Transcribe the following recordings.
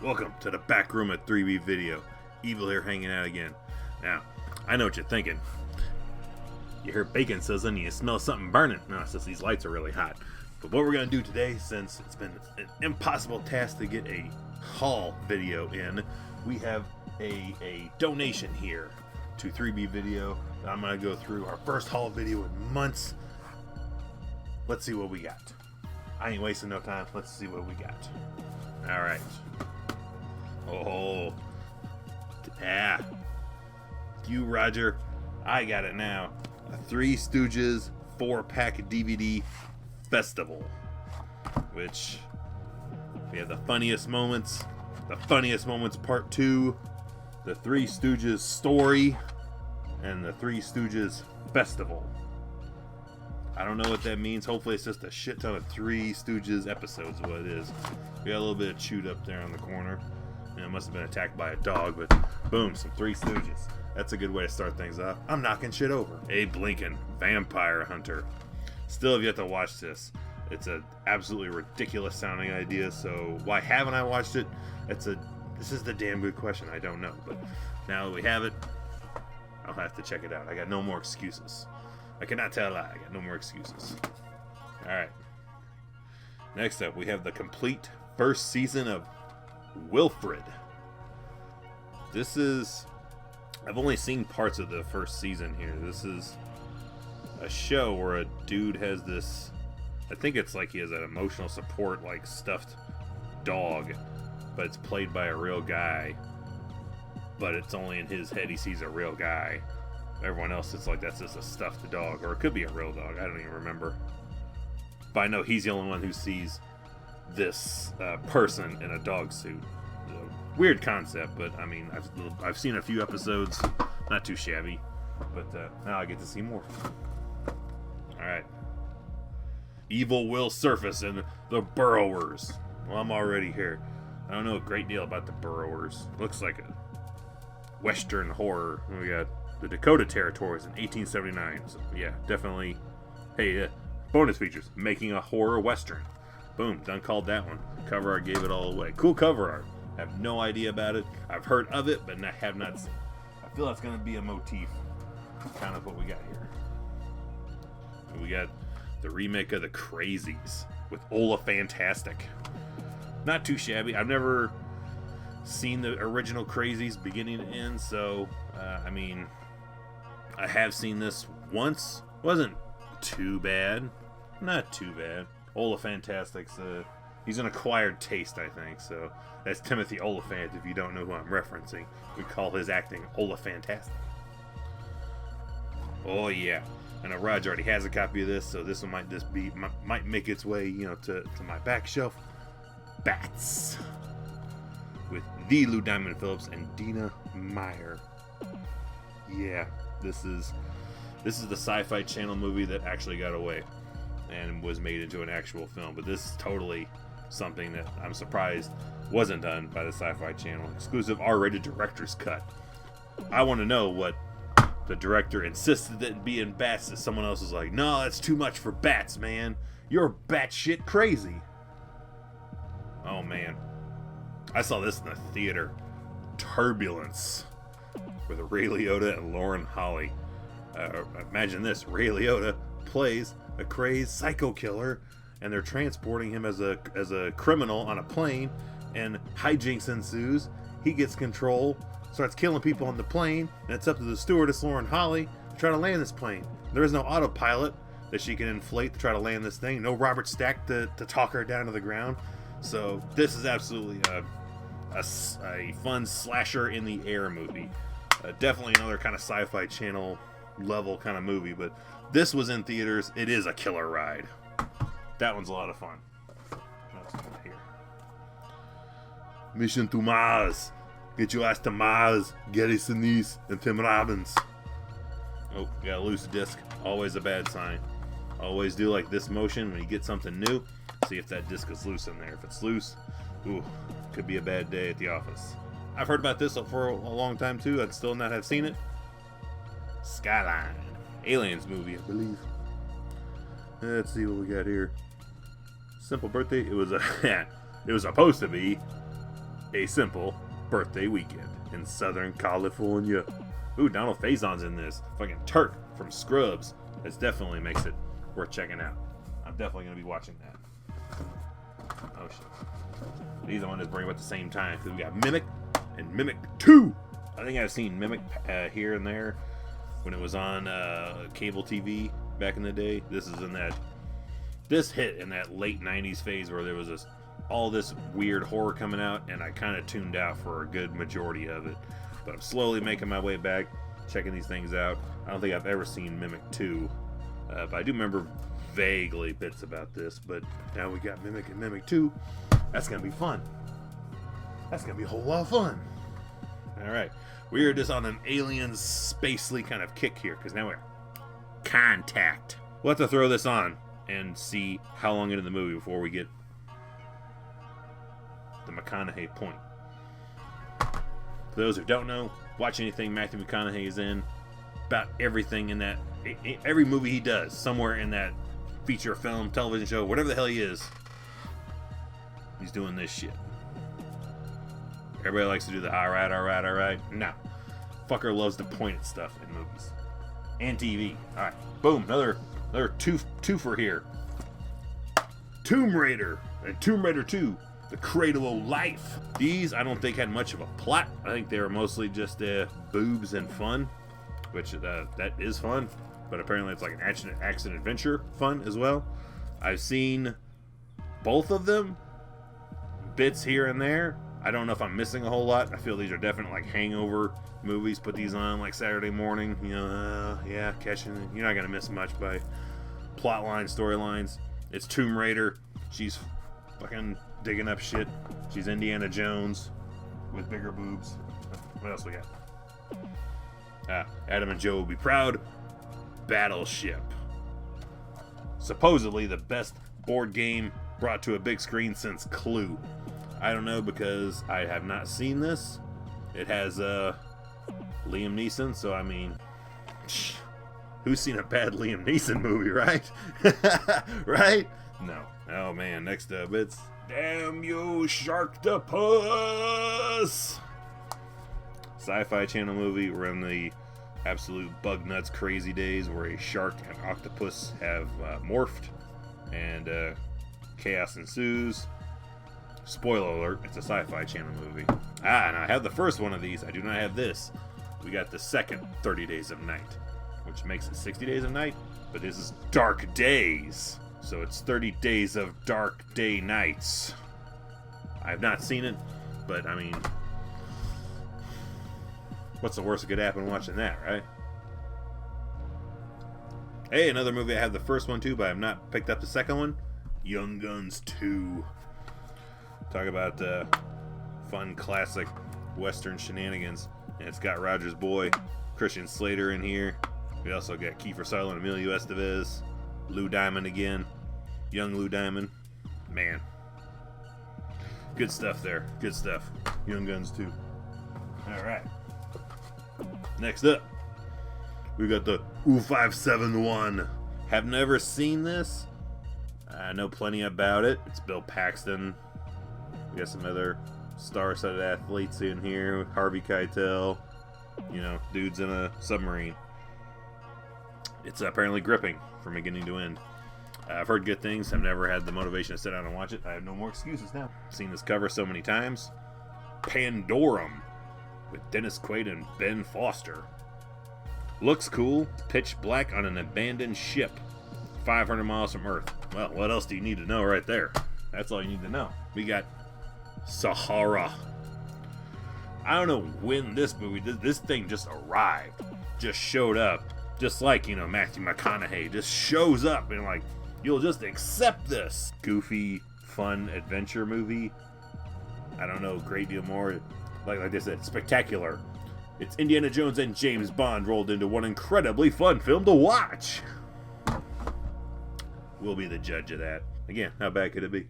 Welcome to the back room at 3B Video. Evil here hanging out again. Now, I know what you're thinking. You hear bacon sizzling and you smell something burning. No, it's just these lights are really hot. But what we're going to do today, since it's been an impossible task to get a haul video in, we have a donation here to 3B Video. I'm going to go through our first haul video in months. Let's see what we got. I ain't wasting no time. Let's see what we got. All right. Oh, yeah. You, Roger. I got it now. A Three Stooges 4-pack DVD festival, which we have the funniest moments part 2, the Three Stooges story, and the Three Stooges festival. I don't know what that means. Hopefully it's just a shit ton of Three Stooges episodes, what it is. We got a little bit of chewed up there on the corner. It must have been attacked by a dog, but boom, some Three Stooges. That's a good way to start things off. I'm knocking shit over. Abe Lincoln, Vampire Hunter. Still have yet to watch this. It's an absolutely ridiculous sounding idea, so why haven't I watched it? This is the damn good question. I don't know, but now that we have it, I'll have to check it out. I got no more excuses. I cannot tell a lie. I got no more excuses. Alright. Next up, we have the complete first season of Wilfred. I've only seen parts of the first season here. This is a show where a dude has this, I think it's like he has an emotional support, like stuffed dog, but it's played by a real guy, but it's only in his head he sees a real guy. Everyone else, it's like that's just a stuffed dog, or it could be a real dog. I don't even remember. But I know he's the only one who sees this person in a dog suit. Weird concept, but I mean, I've seen a few episodes, not too shabby, but now I get to see more. All right. Evil will surface in the Burrowers. Well, I'm already here. I don't know a great deal about the Burrowers. Looks like a Western horror. We got the Dakota Territories in 1879. So yeah, definitely. Hey, bonus features: making a horror Western. Boom, done called that one. Cover art gave it all away. Cool cover art. I have no idea about it. I've heard of it, but I have not seen it. I feel that's going to be a motif. Kind of what we got here. We got the remake of the Crazies with Ola Fantastic. Not too shabby. I've never seen the original Crazies beginning to end, so I mean, I have seen this once. Wasn't too bad. Not too bad. Ola Fantastic's he's an acquired taste, I think. So that's Timothy Oliphant. If you don't know who I'm referencing, we call his acting Ola Fantastic. Oh yeah. I know Roger already has a copy of this, so this one might make its way, to my back shelf. Bats with the Lou Diamond Phillips and Dina Meyer. Yeah, this is the Sci-Fi Channel movie that actually got away and was made into an actual film. But this is totally something that I'm surprised wasn't done by the Sci-Fi Channel. Exclusive R-rated director's cut. I want to know what the director insisted that it be in bats, that someone else was like, no, that's too much for bats, man. You're batshit crazy. Oh man. I saw this in the theater. Turbulence with Ray Liotta and Lauren Holly. Imagine this: Ray Liotta plays a crazed psycho killer, and they're transporting him as a criminal on a plane, and hijinks ensues. He gets control, starts killing people on the plane, and it's up to the stewardess Lauren Holly to try to land this plane. There is no autopilot that she can inflate to try to land this thing. No Robert Stack to talk her down to the ground. So this is absolutely a fun slasher in the air movie. Definitely another kind of Sci-Fi Channel level kind of movie, but this was in theaters. It is a killer ride. That one's a lot of fun. What's going on here? Mission to Mars. Get your ass to Mars. Gary Sinise and Tim Robbins. Oh, got a loose disc. Always a bad sign. Always do like this motion when you get something new. See if that disc is loose in there. If it's loose, ooh, could be a bad day at the office. I've heard about this for a long time too. I'd still not have seen it. Skyline. Aliens movie, I believe. Let's see what we got here. Simple birthday. It was supposed to be a simple birthday weekend in Southern California. Ooh, Donald Faison's in this. Fucking Turk from Scrubs. This definitely makes it worth checking out. I'm definitely going to be watching that. Oh, shit. These I want to bring up at the same time, because we got Mimic and Mimic 2. I think I've seen Mimic here and there when it was on cable TV back in the day. This hit in that late 90s phase where there was all this weird horror coming out, and I kind of tuned out for a good majority of it. But I'm slowly making my way back, checking these things out. I don't think I've ever seen Mimic 2, but I do remember vaguely bits about this. But now we got Mimic and Mimic 2. That's going to be fun. That's going to be a whole lot of fun. All right. We are just on an alien spacely kind of kick here, because now we're Contact. We'll have to throw this on and see how long into the movie before we get the McConaughey point. For those who don't know, watch anything Matthew McConaughey is in, about everything in that, every movie he does, somewhere in that feature film, television show, whatever the hell he is, he's doing this shit. Everybody likes to do the alright. No. Fucker loves to point at stuff in movies. And TV. Alright. Boom. Another twofer here. Tomb Raider and Tomb Raider 2. The Cradle of Life. These I don't think had much of a plot. I think they were mostly just boobs and fun. Which that is fun. But apparently it's like an action adventure fun as well. I've seen both of them. Bits here and there. I don't know if I'm missing a whole lot. I feel these are definitely like hangover movies. Put these on like Saturday morning. You know, yeah, catching it. You're not going to miss much by plot lines, storylines. It's Tomb Raider. She's fucking digging up shit. She's Indiana Jones with bigger boobs. What else we got? Adam and Joe will be proud. Battleship. Supposedly the best board game brought to a big screen since Clue. I don't know, because I have not seen this. It has Liam Neeson, so I mean, who's seen a bad Liam Neeson movie, right? Right? No. Oh man, next up it's Damn You Sharktopus! Sci-Fi Channel movie. We're in the absolute bug nuts crazy days where a shark and octopus have morphed, and chaos ensues. Spoiler alert, it's a Sci-Fi Channel movie. And I have the first one of these. I do not have this. We got the second 30 Days of Night, which makes it 60 Days of Night, but this is Dark Days. So it's 30 days of dark day nights. I have not seen it, but I mean, what's the worst that could happen watching that, right? Hey, another movie I have the first one too, but I have not picked up the second one. Young Guns 2. Talk about fun classic Western shenanigans. And it's got Roger's boy, Christian Slater in here. We also got Kiefer Sutherland, Emilio Estevez, Lou Diamond again. Young Lou Diamond. Man. Good stuff there. Good stuff. Young Guns 2. Alright. Next up, we got the U-571. Have never seen this. I know plenty about it. It's Bill Paxton. We got some other star-studded athletes in here. Harvey Keitel. You know, dudes in a submarine. It's apparently gripping from beginning to end. I've heard good things. I've never had the motivation to sit down and watch it. I have no more excuses now. Seen this cover so many times. Pandorum with Dennis Quaid and Ben Foster. Looks cool. Pitch black on an abandoned ship. 500 miles from Earth. Well, what else do you need to know right there? That's all you need to know. We got Sahara. I don't know when this movie, this thing just arrived. Just showed up. Just like, you know, Matthew McConaughey just shows up and like, you'll just accept this. Goofy, fun adventure movie. I don't know a great deal more. Like I said, spectacular. It's Indiana Jones and James Bond rolled into one incredibly fun film to watch. We'll be the judge of that. Again, how bad could it be?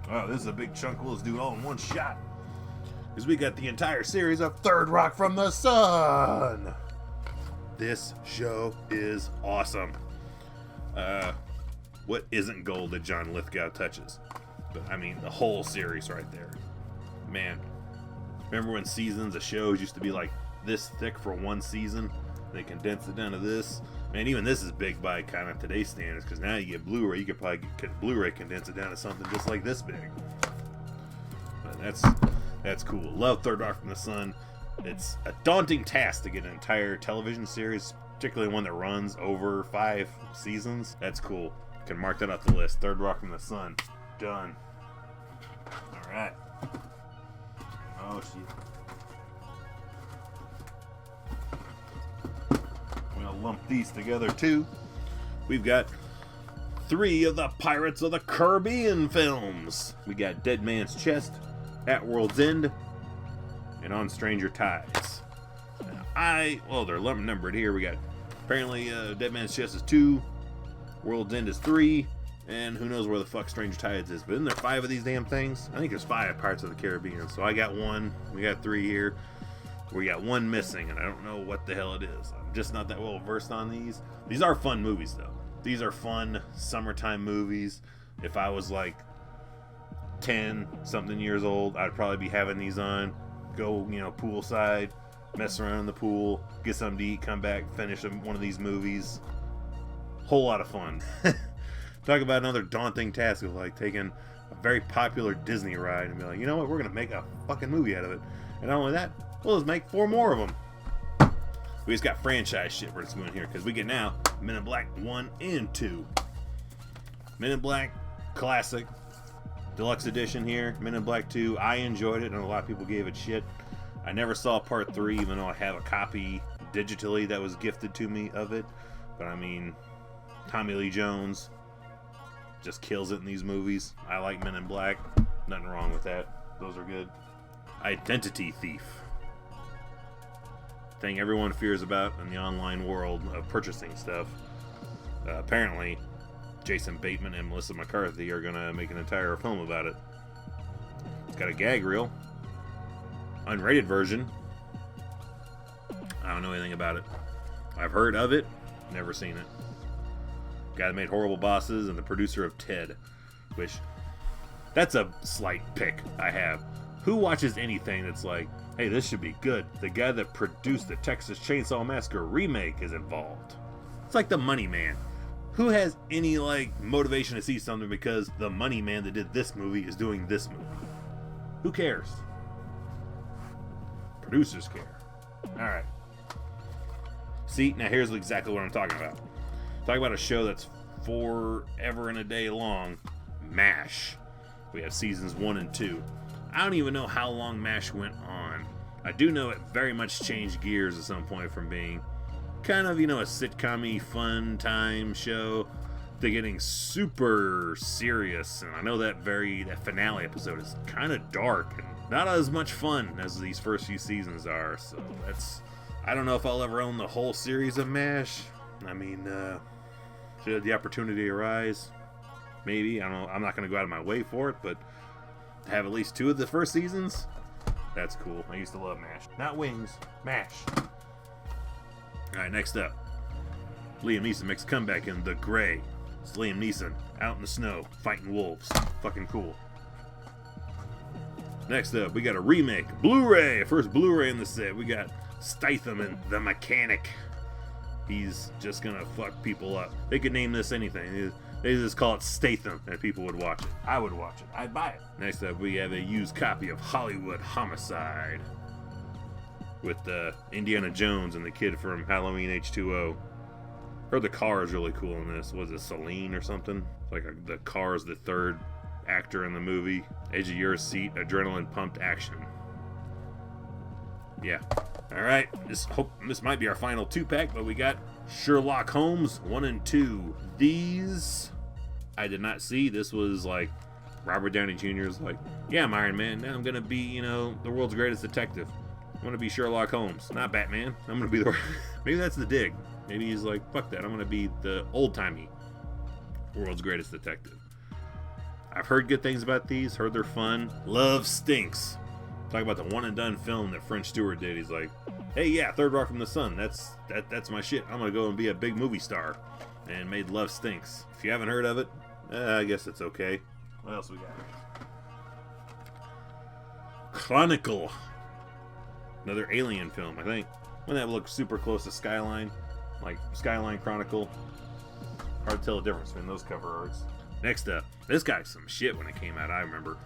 Oh, this is a big chunk. We'll just do it all in one shot. Because we got the entire series of Third Rock from the Sun. This show is awesome. What isn't gold that John Lithgow touches? But I mean, the whole series right there. Man, remember when seasons of shows used to be like this thick for one season? They condensed it down to this. Man, even this is big by kind of today's standards, because now you get Blu-ray. You could probably get Blu-ray condense it down to something just like this big. But that's cool. Love Third Rock from the Sun. It's a daunting task to get an entire television series, particularly one that runs over 5 seasons. That's cool. Can mark that off the list. Third Rock from the Sun. Done. Alright. Oh, shit. I'm going to lump these together, too. We've got 3 of the Pirates of the Caribbean films. We got Dead Man's Chest, At World's End, and On Stranger Tides. Now, they're numbered here. We got, apparently, Dead Man's Chest is 2, World's End is 3, and who knows where the fuck Stranger Tides is. But isn't there 5 of these damn things? I think there's 5 Pirates of the Caribbean. So I got 1, we got 3 here. We got 1 missing, and I don't know what the hell it is. I'm just not that well versed on these. These are fun movies, though. These are fun summertime movies. If I was like 10-something years old, I'd probably be having these on. Go, poolside, mess around in the pool, get something to eat, come back, finish one of these movies. Whole lot of fun. Talk about another daunting task of like taking a very popular Disney ride and be like, you know what, we're gonna make a fucking movie out of it. And not only that, we'll just make 4 more of them. We just got franchise shit we're just doing here, because we get now Men in Black 1 and 2. Men in Black Classic Deluxe Edition here. Men in Black 2, I enjoyed it, and a lot of people gave it shit. I never saw part 3, even though I have a copy digitally that was gifted to me of it. But I mean, Tommy Lee Jones just kills it in these movies. I like Men in Black. Nothing wrong with that. Those are good. Identity Thief. Thing everyone fears about in the online world of purchasing stuff. Apparently, Jason Bateman and Melissa McCarthy are going to make an entire film about it. It's got a gag reel. Unrated version. I don't know anything about it. I've heard of it. Never seen it. Guy that made Horrible Bosses and the producer of Ted. Which, that's a slight pick I have. Who watches anything that's like, hey, this should be good? The guy that produced the Texas Chainsaw Massacre remake is involved. It's like the Money Man. Who has any motivation to see something because the Money Man that did this movie is doing this movie? Who cares? Producers care. Alright. See, now here's exactly what I'm talking about. Talking about a show that's forever and a day long. MASH. We have seasons 1 and 2. I don't even know how long MASH went on. I do know it very much changed gears at some point from being kind of, a sitcom-y fun time show to getting super serious. And I know that finale episode is kind of dark and not as much fun as these first few seasons are. So I don't know if I'll ever own the whole series of MASH. I mean, should the opportunity arise, maybe. I don't know. I'm not going to go out of my way for it, but to have at least 2 of the first seasons, that's cool. I used to love MASH. Not Wings, MASH. Alright, next up. Liam Neeson makes a comeback in The Grey. It's Liam Neeson out in the snow fighting wolves. Fucking cool. Next up, we got a remake. Blu-ray! First Blu-ray in the set. We got Statham and The Mechanic. He's just gonna fuck people up. They could name this anything. They just call it Statham, and people would watch it. I would watch it. I'd buy it. Next up, we have a used copy of Hollywood Homicide with Indiana Jones and the kid from Halloween H2O. Heard the car is really cool in this. Was it Celine or something? The car is the 3rd actor in the movie. Edge of your seat, adrenaline pumped action. Yeah. Alright, this might be our final 2-pack, but we got Sherlock Holmes 1 and 2. These I did not see. This was Robert Downey Jr. is yeah, I'm Iron Man. Now I'm gonna be, the world's greatest detective. I'm gonna be Sherlock Holmes, not Batman. I'm gonna be maybe that's the dig. Maybe he's like, fuck that. I'm gonna be the old-timey world's greatest detective. I've heard good things about these. Heard they're fun. Love Stinks. Talk about the one-and-done film that French Stewart did. He's like, hey, yeah, Third Rock from the Sun. That's my shit. I'm gonna go and be a big movie star. And made Love Stinks. If you haven't heard of it, I guess it's okay. What else we got? Chronicle. Another Alien film, I think. Wouldn't that look super close to Skyline? Like Skyline Chronicle. Hard to tell the difference between those cover arts. Next up, this guy's some shit when it came out, I remember.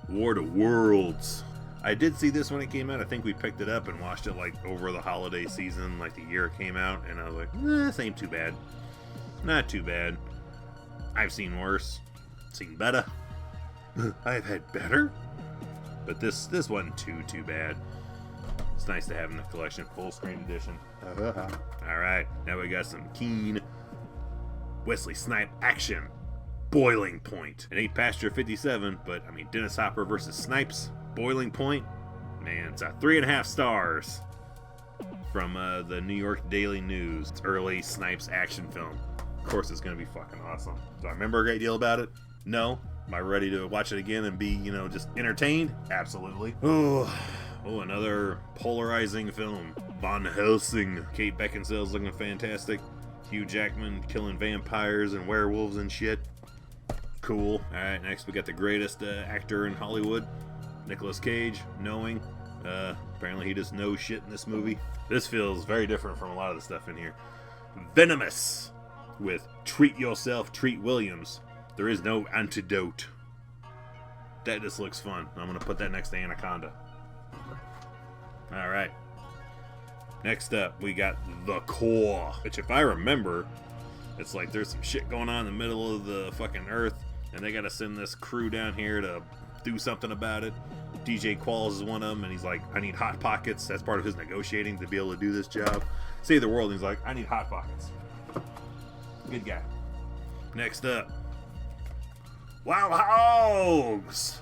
War to Worlds. I did see this when it came out. I think we picked it up and watched it like over the holiday season, like the year it came out, and I was like, this ain't too bad. Not too bad. I've seen worse. Seen better. I've had better. But this wasn't too bad. It's nice to have in the collection. Full screen edition. Alright, now we got some keen Wesley Snipe action. Boiling Point. It ain't past your 57, but I mean, Dennis Hopper versus Snipes. Boiling Point. Man, it's a 3.5 stars from the New York Daily News. It's early Snipes action film. Of course, it's gonna be fucking awesome. Do I remember a great deal about it? No. Am I ready to watch it again and be, just entertained? Absolutely. Oh, another polarizing film. Van Helsing. Kate Beckinsale's looking fantastic. Hugh Jackman killing vampires and werewolves and shit. Cool. Alright, next we got the greatest actor in Hollywood. Nicolas Cage, knowing. Apparently he just knows shit in this movie. This feels very different from a lot of the stuff in here. Venomous. With Treat Yourself, Treat Williams. There is no antidote. That just looks fun. I'm going to put that next to Anaconda. Alright. Next up, we got The Core. Which, if I remember, it's like there's some shit going on in the middle of the fucking earth, and they got to send this crew down here to do something about it. DJ Qualls is one of them, and he's like, I need Hot Pockets. That's part of his negotiating to be able to do this job. Save the world, and he's like, I need Hot Pockets. Good guy. Next up, Wild Hogs.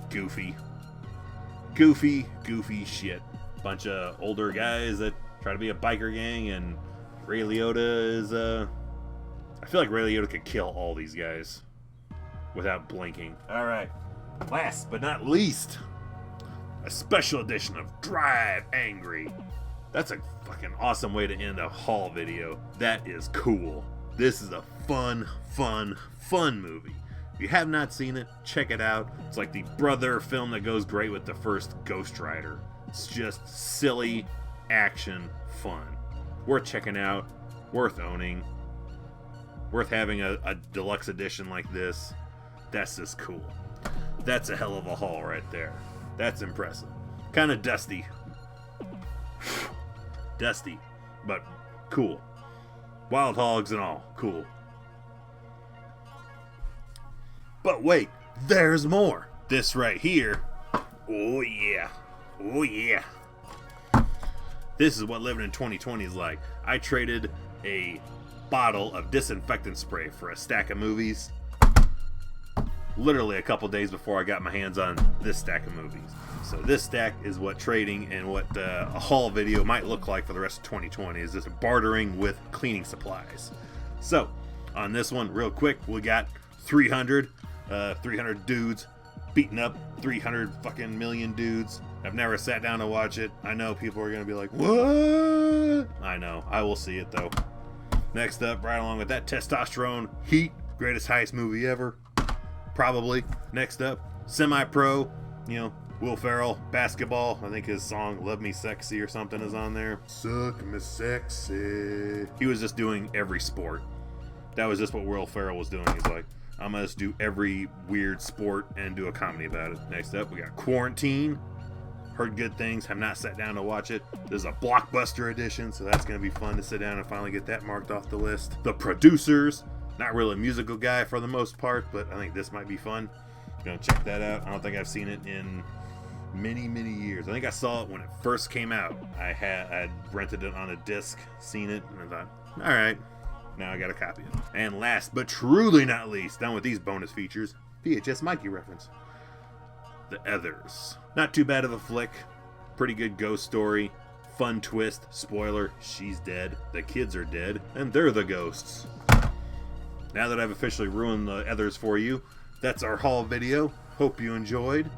Goofy shit. Bunch of older guys that try to be a biker gang, and Ray Liotta is I feel like Ray Liotta could kill all these guys without blinking. Alright, last but not least, a special edition of Drive Angry. That's a fucking awesome way to end a haul video. That is cool. This is a fun movie. If you have not seen it, check it out. It's like the brother film that goes great with the first Ghost Rider. It's just silly action fun. Worth checking out, worth owning, worth having a deluxe edition like this. That's just cool. That's a hell of a haul right there. That's impressive. Kind of dusty. Dusty, but cool. Wild hogs and all, cool. But wait, there's more. This right here, oh yeah. This is what living in 2020 is like. I traded a bottle of disinfectant spray for a stack of movies literally a couple days before I got my hands on this stack of movies. So this stack is what trading and what a haul video might look like for the rest of 2020, is just bartering with cleaning supplies. So on this one, real quick, we got 300 dudes beating up 300 fucking million dudes. I've never sat down to watch it. I know people are going to be like, what? I know. I will see it, though. Next up, right along with that, Testosterone, Heat, greatest heist movie ever. Probably. Next up, Semi-Pro, Will Ferrell, basketball. I think his song, Love Me Sexy or something is on there. Suck me sexy. He was just doing every sport. That was just what Will Ferrell was doing. He's like, I'm going to just do every weird sport and do a comedy about it. Next up, we got Quarantine. Heard good things, have not sat down to watch it. This is a blockbuster edition, so that's going to be fun to sit down and finally get that marked off the list. The Producers, not really a musical guy for the most part, but I think this might be fun. Gonna check that out. I don't think I've seen it in many years. I think I saw it when it first came out. I'd rented it on a disc, seen it, and I thought, all right, now I got a copy of it. And last but truly not least, done with these bonus features, VHS Mikey reference. The Others. Not too bad of a flick. Pretty good ghost story. Fun twist. Spoiler, she's dead. The kids are dead. And they're the ghosts. Now that I've officially ruined The Others for you, that's our haul video. Hope you enjoyed.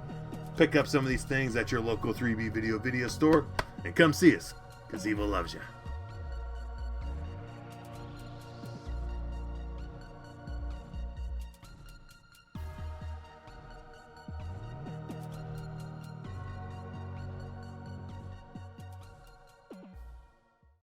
Pick up some of these things at your local 3B video store. And come see us, because evil loves you.